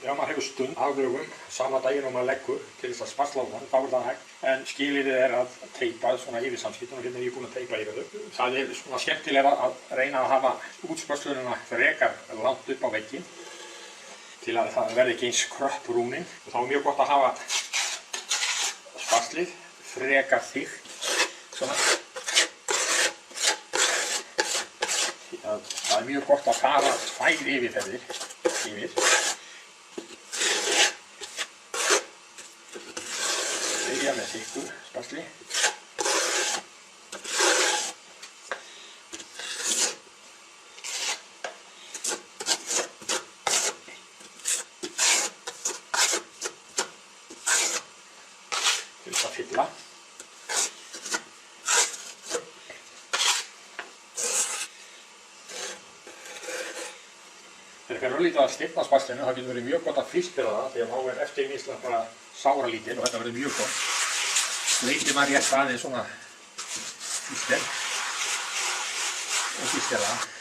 Ef maður hefur stund aflögum sama daginn og maður leggur til þess að sparsla á hann, þá það hægt. En skilyrðið að teipa svona yfir samskiptum og hérna ég búinn að teipa yfir þau. Það svona skemmtilega að reyna að hafa útsparslununa frekar langt upp á vegginn til að það verði ekki eins kröpp rúnin. Og þá mjög gott að hafa sparslið frekar þykkt svona. Það mjög gott að fara 2 yfirferðir yfir. Byrja með þykku sparsli. Til þess að fylla. Þegar það örlítið að stifna sparslinu, það getur verið mjög gott að fylgja það því að þá eftirvinnslan bara sáralítil og þetta verður mjög gott. Leitið maður rétt aðeins svona fylgja og fylgja það.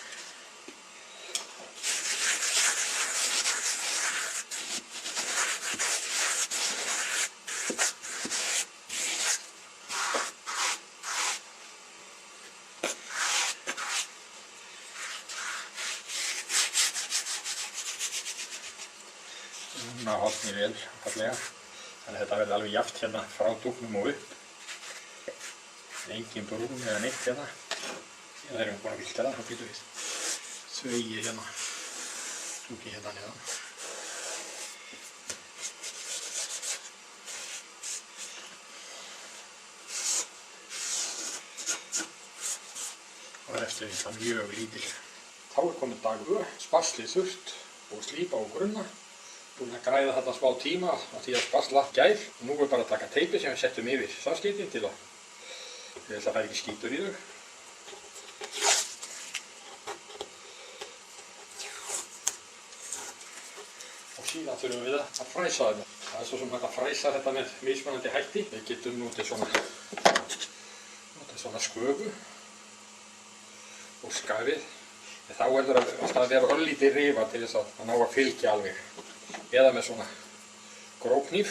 Núna hálfni vel fallega, þannig að þetta verður alveg jafnt hérna frá dúknum og upp. Engin brún eða neitt hérna. Þegar erum við búin að vilta það, þá getum við sveigið hérna, dúkið hérna neðan. Og eftirvinnslan mjög lítil. Þá komið dag Ö, sparslið þurrt og slípa og grunna. Búin að græða þetta smá tíma af því að sparsla gær. Og nú bara að taka teipið sem við settum yfir samskeytin til að það fær ekki skítur í þau. Og síðan þurfum við að fræsa þetta. Það svo sem hægt að fræsa þetta með mismunandi hætti. Við getum notið svona sköfu og skafið. En þá verður alltaf að vera örlítið rifa til þess að ná að fylgja alveg. Eða með svona grófhníf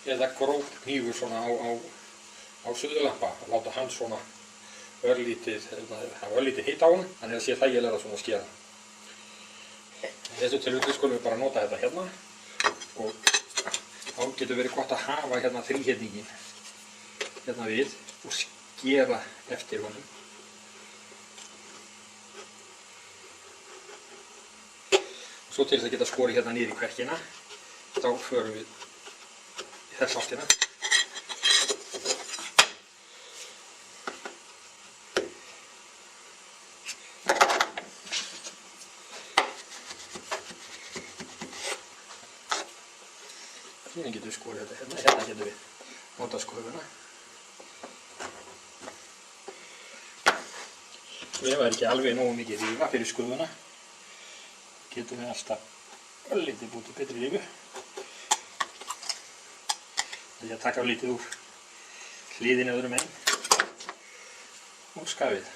eða grófhnífur svona á suðulampa. Láta hann svona hafa örlítið hitt á hann, þannig að sé þægilega svona skera. Í þessu tilfelli skulum við bara nota þetta hérna og þá getur verið gott að hafa hérna þríhyrninginn hérna við og skera eftir honum. Svo til þess að geta skorið hérna niður í kverkina, þá förum við í þessa áttina. Síðan getum við skorið þetta hérna, hérna getum við notað sköfuna. Og ef það ekki alveg nógu mikið rifa fyrir sköfuna, getum við alltaf örlítið bútið betri rifu. Það er að taka lítið úr hliðinu öðrum megin og skafið.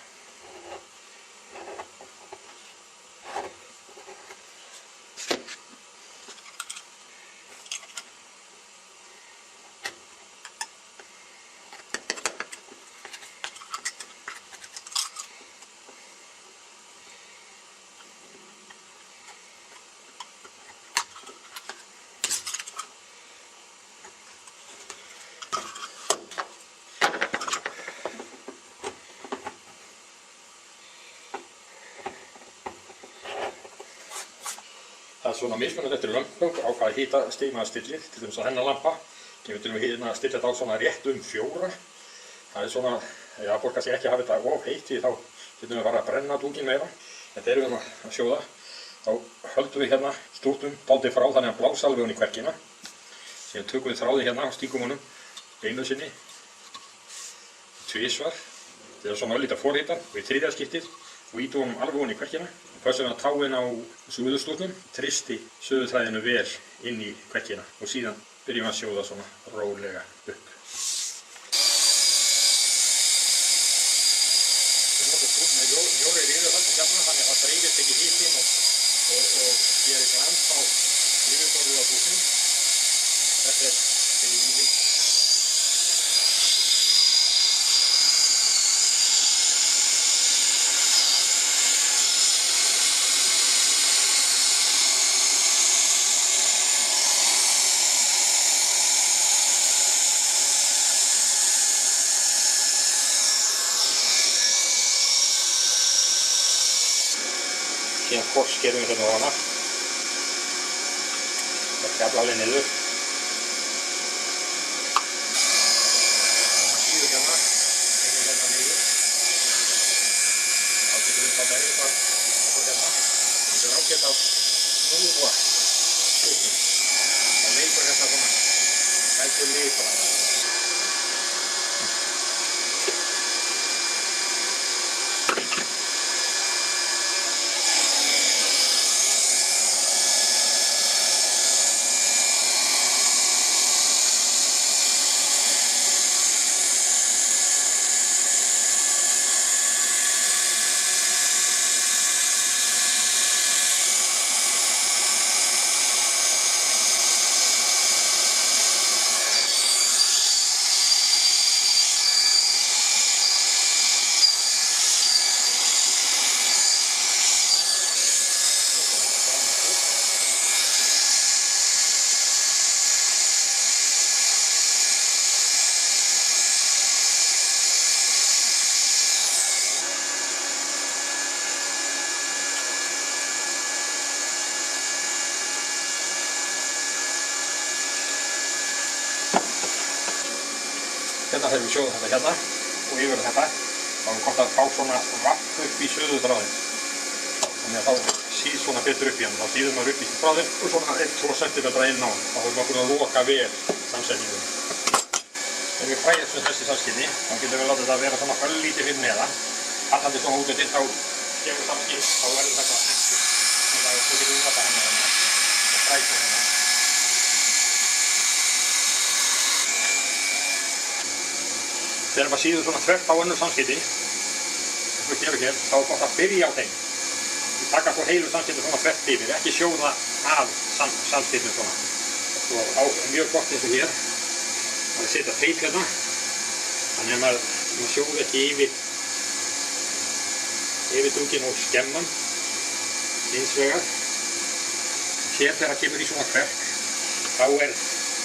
Það er svona mismunandi eftir lömpum á hvaða hitastig maður stillir, til dæmis á hennar lampa. Kemur til hérna að stilla þetta á svona rétt 4. Það er svona, já, fólk kannski ekki hafa þetta of heitt því þá getum við bara að brenna dúkinn meira. Þetta erum við að sjóða. Þá höldum við hérna stútum dálítið frá þannig að blása alveg hún í kverkina. Síðan tökum við þráðið hérna og stíkum honum einu sinni, tvisvar. Þetta er svona örlítið forhitan og í 3. skiptið og ítum honum alveg hún í kverkina. Passum við að táin á suðustúrnum, tristi suðutræðinu vel inn í kverkina og síðan byrjum við að sjóða svona rólega upp. Við notum stúrt með mjóri riðuhönd og hérna þannig að það dreifist ekki hitinn og gerir glans á yfirborðið samskiptin. Þetta byrjunni. Síðan forskerum við hérna ofan af. Þetta alveg niður. Það síður hérna, hérna niður. Þá getum við það berið bara hérna. Þetta er ágætt að núa skutnum. Það leikur hérna svona. Heldur líka. Hérna þegar við sjóðum þetta hérna og yfir þetta, þá er gott að fá svona vatn upp í suðuþráðinn. Þannig að þá síð svona betur upp í hann. Þá síðum maður upp í þráðinn og svona 1-2 cm inn á hann. Þá höfum við búin að loka vel samsetningunum. Þegar við fræðum þessi samskipti, þá getum við látið þetta vera svona öllítið fyrir neðan. Hallandi svona út eftir, þá gefur samskipt, þá verður þetta ekki. Þá getum við notað hennar og fræðum hennar. Þegar maður síður svona þvert á önnur samskipti, eins og við gerum hér, þá er gott að byrja á þeim. Við taka svo heilu samskipti svona þvert yfir, ekki sjóða af samskiptum svona. Og á mjög gott eins og hér, að setja teip hérna, þannig að maður sjóði ekki yfir dúkinn og skemman, hins vegar. Hér þegar það kemur í svona þvert, þá er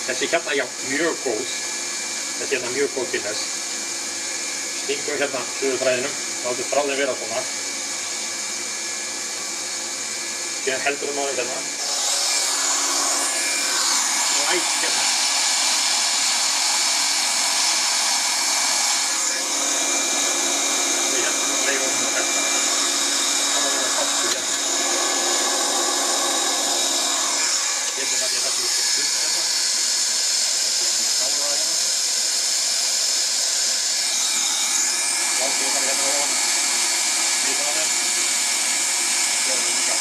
þessi hérna mjög góð. Þessi hérna mjög góð til þess. Stingum hérna suðuþræðinum, látum þráðinn vera svona. Síðan heldur við maður hérna. Og ætt hérna. Við hérna leifum við þetta. Þá erum við fast hérna. Getum það ekki stutt hérna. Skála það hérna. Látið það hérna ofan miðaðinn. Sjóðum við líka.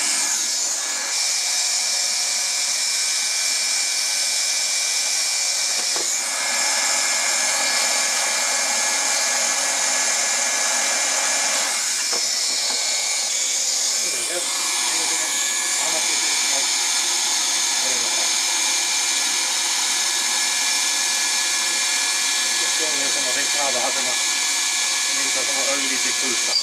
Sjóðum við svona þeim hraða að hérna mynda svona örlítið kulda.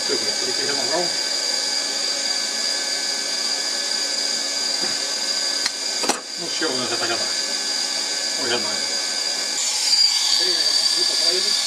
Tökum við lítið hérna frá. Nú sjóðum við þetta hérna og hérna. Byrjum við hérna út á þræðinum.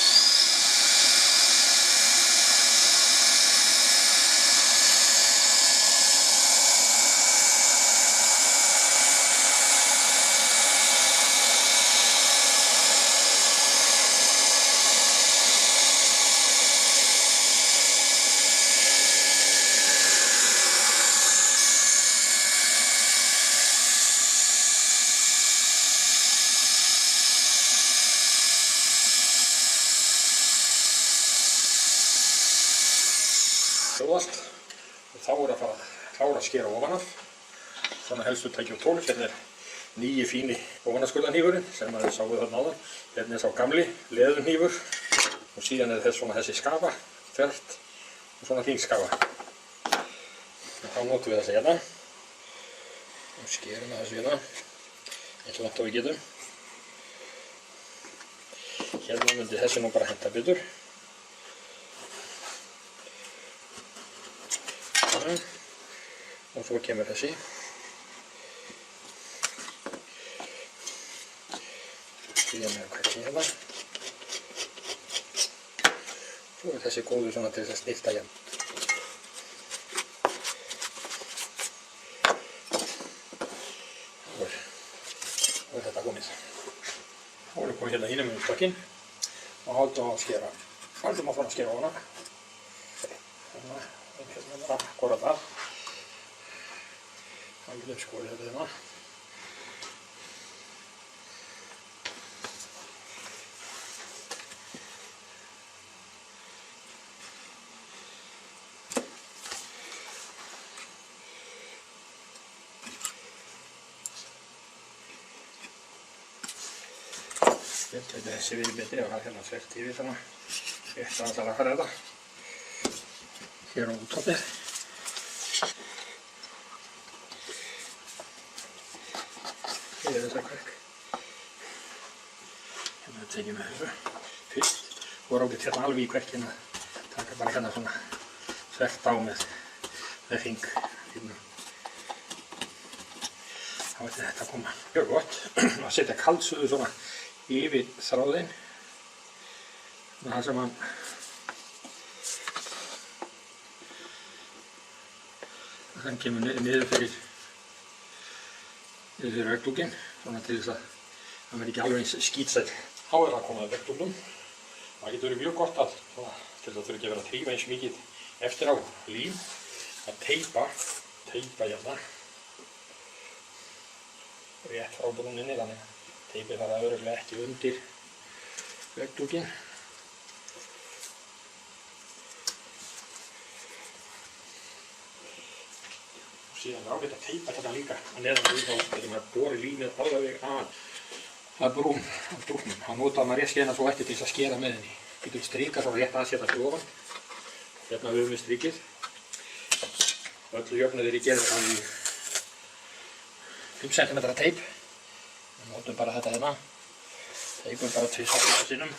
sjóðast. Og þá er að fara að klára að skera ofan af. Svona helstu tæki og tól. Hérna er nýji fíni ofanarskurðarhnífurinn sem maður sáu þarna áðan. Hérna er sá gamli leðurhnífur og síðan er þessi skafa, þvert og svona hringskafa. Þá notum við þessi hérna og skerum þessu hérna eins og þetta við getum. Hérna myndi þessi nú bara henta betur. Og svo kemur þessi. Síðan er hvernig hérna. Svo er þessi góður svona til þess að snilta hérna. Og er þetta komið. Þá erum við komið hérna hinum með stokkinn og haldum að skera. Haldum að fara að skera ofan. Hérna bara akkúrat að. Þá getum við skorið þetta hérna. Þetta er þessi verið betri og það er hérna þvert yfir svona. Rétt aðeins að lagfæra þetta. Hér á úthoppið. Hér er þessa kverk. Hérna tekjum við þessu fyrst. Og er ágætt hérna alveg í kverkina. Taka bara hérna svona þvert á með hring. Þá ætti þetta að koma mjög gott. Að setja kaldsuðu svona yfir þráðinn. Það sem hann kemur niður fyrir vegglúkinn, svona til þess að hann verði ekki alveg eins skítsæll. Þá er það komið að vegglúknum. Það getur verið mjög gott að, til þess að það þurfi ekki að vera að þrífa eins mikið eftir á lím, að teipa hérna rétt frá brúninni, þannig að teipið þarf að örugglega ekki undir vegglúkinn. Og síðan er ágætt að teipa þetta líka að neðan við þá getum við að bora límið alveg að brúnum. Þá notar maður rétt skeiðina svo eftir til þess að skera með henni. Við getum strikað svo rétt aðsetja fyrir ofan. Hérna höfum við strikið. Öllu jöfnuðir í gerð á 5 cm teip. Við notum bara þetta hérna. Teipum bara 2 sinnum.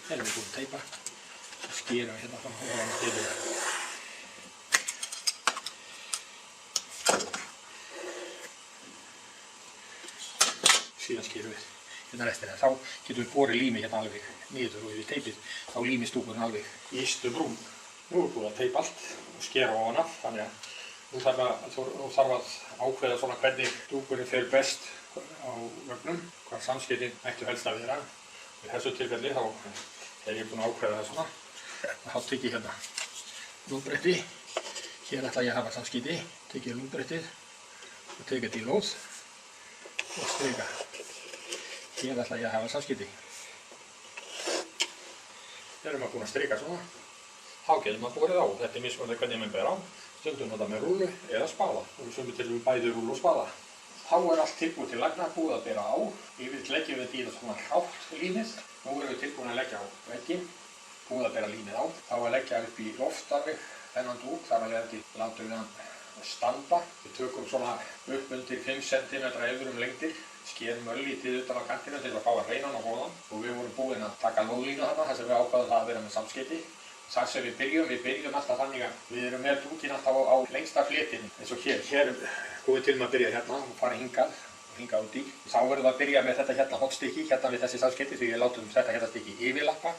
Erum við búin að teipa og skera hérna frá ofan yfir. Síðan skerum við hérna restina. Þá getum við borið límið hérna alveg niður og yfir teipið. Þá límið stúkurinn alveg í ystu brún. Nú erum við búin að teipa allt og skera ofan af. Þannig að nú þarf að ákveða svona hvernig stúkurinn fer best á vögnum. Hvað samskeytin ættu helst að vera. Í þessu tilfelli þá er ég búinn að ákveða það svona. Þá tek ég hérna lúðbretti. Hér ætla ég að hafa samskeyti. Tek ég lúðbrettið og tek þetta í lóð og strika. Hér ætla ég að hafa samskeyti. Þegar maður búinn að strika svona, þá getur maður borið á. Þetta er mismunandi hvernig maður ber á. Stundum nota með rúllu eða spala. Og sumir til við bæði rúllu og spala. Þá er allt tilbúið til lagna, búið að bera á. Yfirleitt leggjum við þetta í svona hrátt límið. Nú erum við tilbúin að leggja á vegginn, búið að bera límið á. Þá að leggja upp í loft alveg þennan dúk, þar að leiðandi látum við hann standa. Við tökum svona upp undir 5 cm efur lengdir, skerum örlítið utan á kantinu til að fá að hreina hann á góðan. Og við vorum búin að taka lóðlínu þarna, þar sem við ákváðum það að vera með samskeyti. Þar sem við byrjum alltaf þannig að við erum með dúkinn alltaf á lengsta fletinu. Eins og hér komum við til með að byrja hérna og fara hingað út í. Þá verðum við að byrja með þetta hérna hotstykki, hérna við þessi samskeyti, því við látum þetta hérna stykki yfirlappa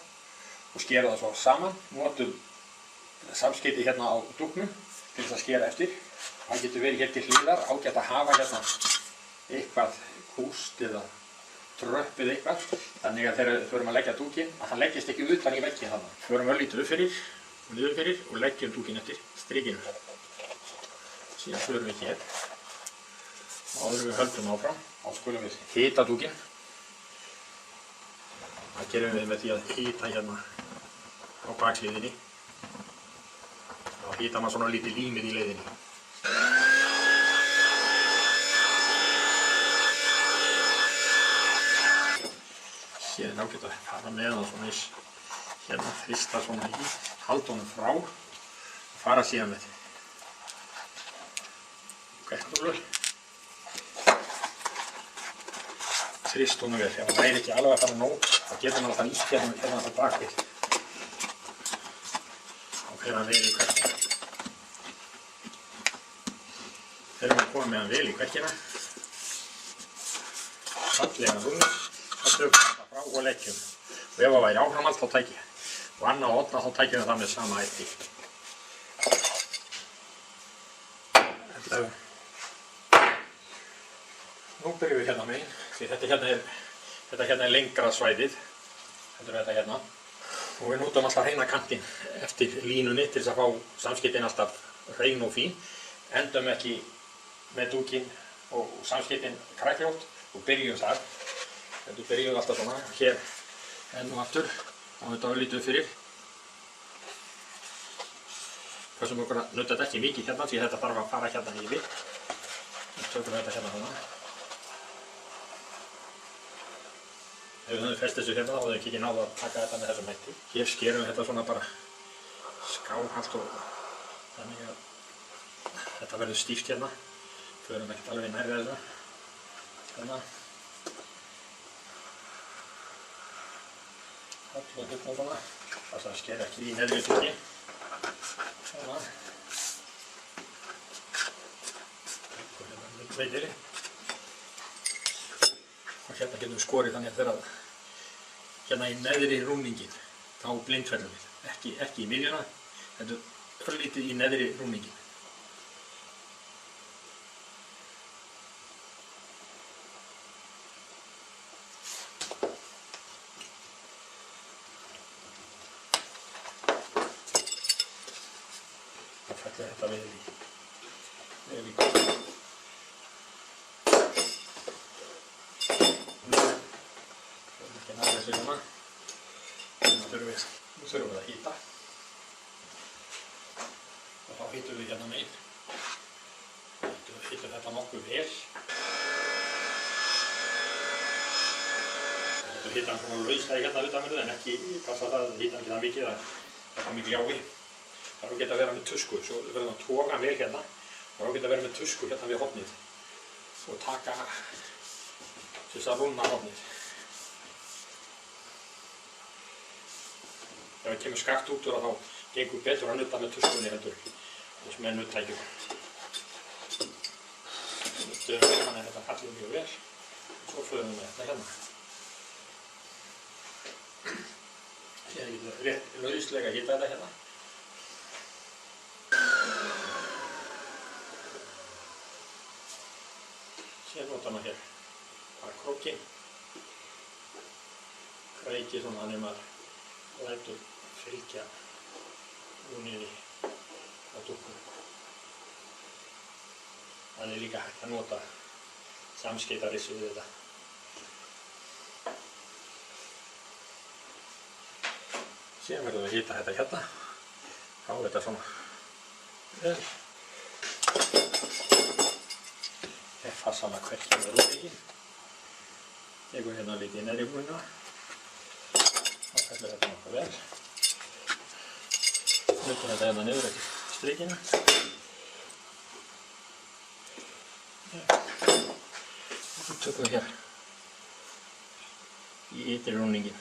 og skera það svo saman. Notum samskeyti hérna á dúknum til þess að skera eftir. Það getur verið hér til hliðar, ágætt að hafa hérna eitthvað kúst eða tröpp eða eitthvað. Þannig að þegar við förum að leggja dúkinn, að hann leggist ekki utan í vegginn þarna. Förum örlítið upp fyrir og niður fyrir og leggjum dúkinn eftir strikinu. Síðan förum við hér. Áður við höldum áfram, þá skulum við hita dúkinn. Það gerum við með því að hita hérna á bakhliðinni. Þá hita maður svona lítið límið í leiðinni. Hér er ágætt að fara með það svona eins, hérna þrista svona í, halda honum frá og fara síðan með kveiknúlur. Þrist honum vel, ef það væri ekki alveg að fara nóg, þá getur maður alltaf nýtt hérna á bakvið. Þá fer hann vel í kveikina. Þegar við komum með hann vel í kveikina, fallega rúmið, þá tökum við þetta frá og leggjum. Og ef það væri áframhald þá tækjum við. Og annað og otna þá tækjum við það með sama hætti. Nú byrjum við hérna megin, því þetta hérna er lengra svæðið. Þetta hérna. Og við notum alltaf hreina kantinn eftir línunni til þess að fá samskeytin alltaf hrein og fín. Endum ekki með dúkinn og samskeytin krækljótt og byrjum þar. Þetta byrjum við alltaf svona, hér enn og aftur, á þetta örlítið fyrir. Passum okkur að nutta þetta ekki mikið hérna, því þetta þarf að fara hérna yfir. Við tökum þetta hérna svona. Ef við höfum fest þessu hérna, þá hefum við ekki náð að taka þetta með þessum hætti. Hér skerum við þetta svona bara skáhallt og þannig að þetta verður stíft hérna. Förum ekkert alveg nærri þessu. Hérna. Alltaf hérna svona. Það sker ekki í neðri dúkinn. Svona. Og hérna með tveitiri. Og hérna getum við skorið þannig að þegar hérna í neðri rúninginn, þá blindfellum við. Ekki í miðjuna, þetta örlítið í neðri rúninginn. Það fellir þetta vel í góð. Nú þurfum við að hita og þá hitum við hérna megin. Hitum þetta nokkuð vel. Þetta hita hann svona lauslega hérna utanverðu en ekki passa það að hita hann ekki það mikið að það er mikið jáfi. Það er geta að vera með tusku, svo verðum við að toga vel hérna og þá geta að vera með tusku hérna við hornið og taka til þess að rúna hornið. Ef það kemur skakt út úr þá gengur betur að nutta með tuskunni heldur eins með nuttækjum. Nuttum þannig að þetta fallir mjög vel og svo förum við þetta hérna. Síðan getum við rétt lauslega að hita þetta hérna. Síðan notar maður hér bara krókinn. Kreikið svona þannig maður lætur fylgja rúninni á dúkkunum. Það er líka hægt að nota samskeytarissu við þetta. Síðan verðum við að hita þetta hérna. Þá er þetta svona vel. Ég fassa hana hvernig með rúninginn. Tekur hérna lítið neðri rúninguna. Þá fellir þetta nokkuð vel. Nuttum þetta hérna niður eftir strikinu. Og svo tökum við hér í ytri rúninginn.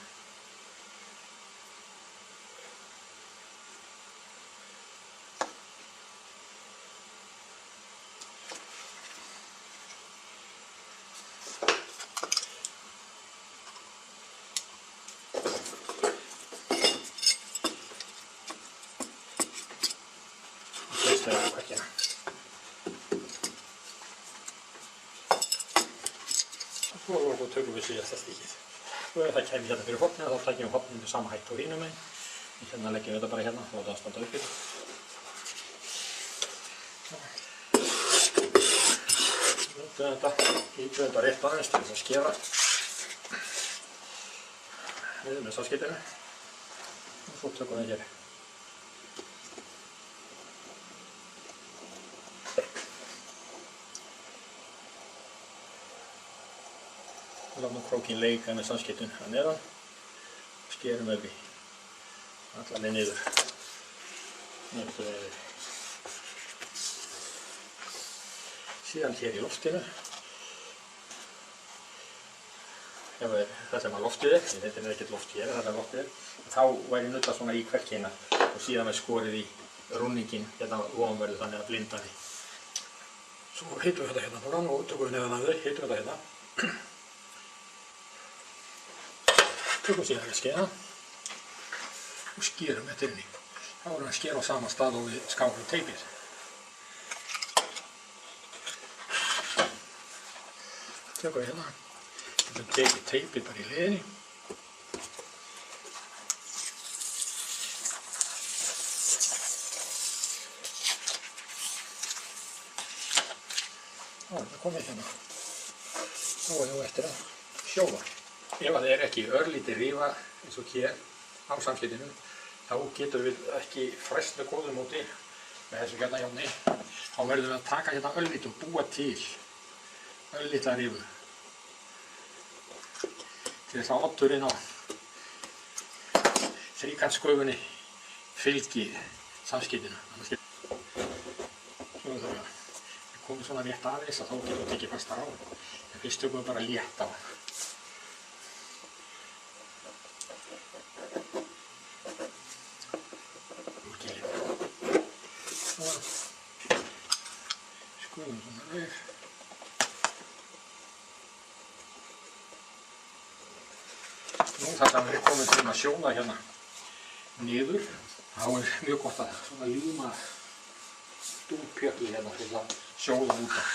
tökum við síðasta stikkið. Og ef það kemur hérna fyrir hornið þá takjum við hornið með sama hætt og hinum megin. Hérna leggjum við þetta bara hérna og láta það standa uppið. Ítum þetta rétt aðeins til þess að skera niður með saltskeytinu. Og svo tökum við hér. Látum krókinn leika með saltskeytinu að neðan. Skerum við allaveg niður. Síðan hér í loftinu. Það sem að loftið þetta er ekkert loft hér, þetta er loftið þá væri nuddað svona í kverkina og síðan er skorið í rúninginn hérna ofanverðu þannig að blinda því. Svo heitum við þetta hérna núna og tökum við neðan af þau, heitum við þetta hérna. Tökum síðan við skera og skerum þetta inn í. Þá erum við að skera á sama stað og við skárum teipið. Tökum við hérna. Við tekið teipið bara í hliðinni. Það komið hérna. Þá erum við eftir að sjóða. Ef það er ekki örlítið rifa eins og hér á samskeytinu, þá getum við ekki fræst með góðu móti með þessu hérna járni. Þá verðum við að taka hérna örlítið og búa til örlítið rifu. Til þess að oddurinn á þríkantskaufunni fylgi samskeytinu. Svo við komum svona rétt aðeins að þá getum við tekið fast á. En fyrst tökum við bara létt á. Úrgilin. Skoðum svona rauf. Nú þar sem við erum komin til að sjóða hérna niður, þá er mjög gott að svona líma stúmpjökli hérna til að sjóða út af.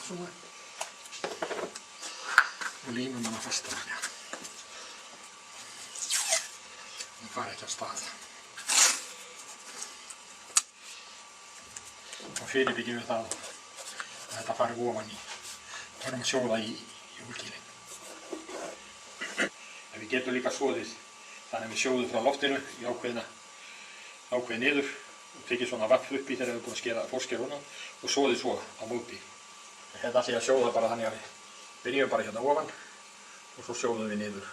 Svona. Og límum hana fast að hérna. Hún fari ekki af stað. Og fyrirbyggjum við það að þetta fari ofan í. Þá erum við að sjóða í úrgilin. En við getum líka soðið þannig að við sjóðum frá loftinu í ákveðið niður og tekið svona vaff upp í þegar við erum búin að skera fórskera og soðið svo á móti. Hérna ætlum ég að sjóða bara þannig að við byrjum bara hérna ofan og svo sjóðum við niður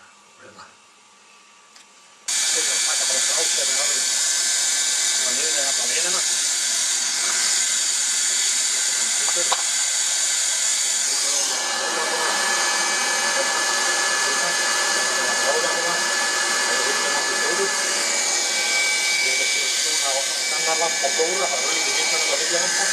hérna. Svo erum við að taka bara fráskerinn alveg svona niður með alla leiðina. Lampa stóra, það er lítið hittan á milli lampa.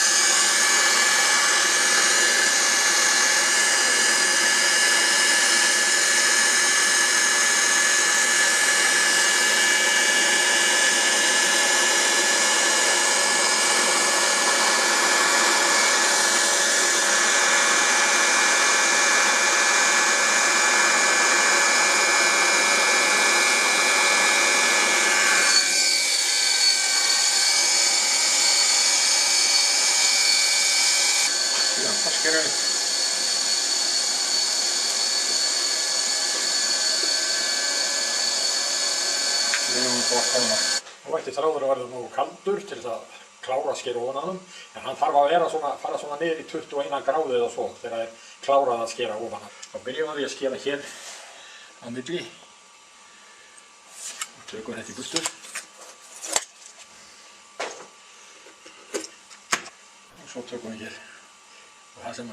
Skerum við. Nú ætti þráður að verða nógu kaldur til þess að klára að skera ofan á hann, en hann þarf að fara svona niður í 21 gráðu eða svo þegar það er klárað að skera ofan á. Þá byrjum við að skera hér á milli og tökum þetta í burtu. Og svo tökum við hér. Og það sem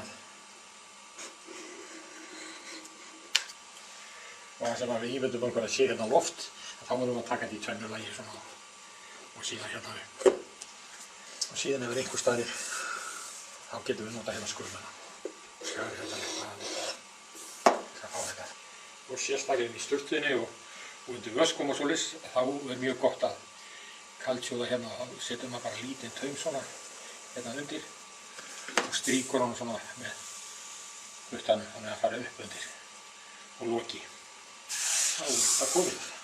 við ímyndum okkur að sé hérna loft, þá verðum við að taka þetta í tvennu lagi svona og síðan hérna upp. Og síðan ef einhver staðir, þá getum við notað hérna skurðuna. Skjáðu hérna eitthvað til að fá þetta. Og sérstaklega í sturtunni og undir vöskum og svoleiðis, þá er mjög gott að kaldsjóða hérna og þá setjum við bara lítinn taum svona hérna undir. Og stríkur hann svona með utan þannig að fara upp undir og loki. Þá er það komið.